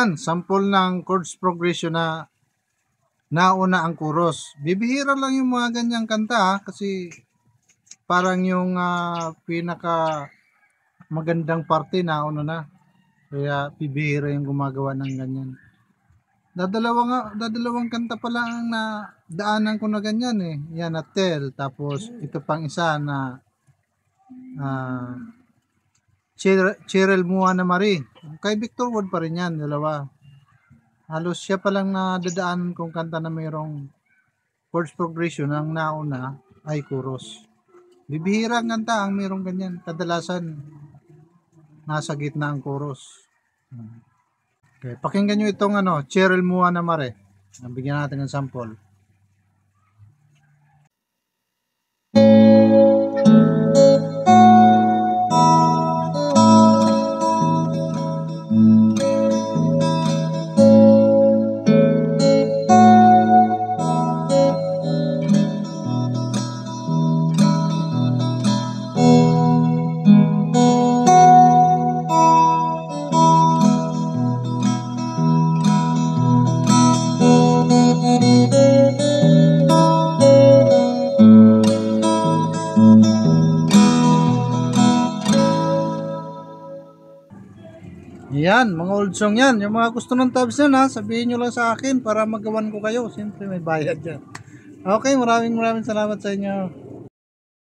Yan, sample ng chords progression na nauna ang chorus. Bibihira lang yung mga ganyang kanta kasi parang yung pinaka magandang parte nauna na. Kaya bibihira yung gumagawa ng ganyan. Dadalawang kanta pa lang ang daanan ko na ganyan eh. Yan na Tell. Tapos ito pang isa na Cheryl Muana Marie. Kay Victor Wood pa rin yan, dalawa. Halos siya pa lang na dadaanan kong kanta na mayroong chords progression ang nauna ay chorus. Bibihira ang kanta ang mayroong ganyan. Kadalasan nasa gitna ang chorus. Okay, pakinggan nyo itong Cheryl Muana Marie. Bigyan natin ng sample. Yan, mga old song yan. Yung mga gusto ng tabs yan sabihin nyo lang sa akin para magawan ko kayo. Siyempre may bayad yan. Okay, maraming salamat sa inyo.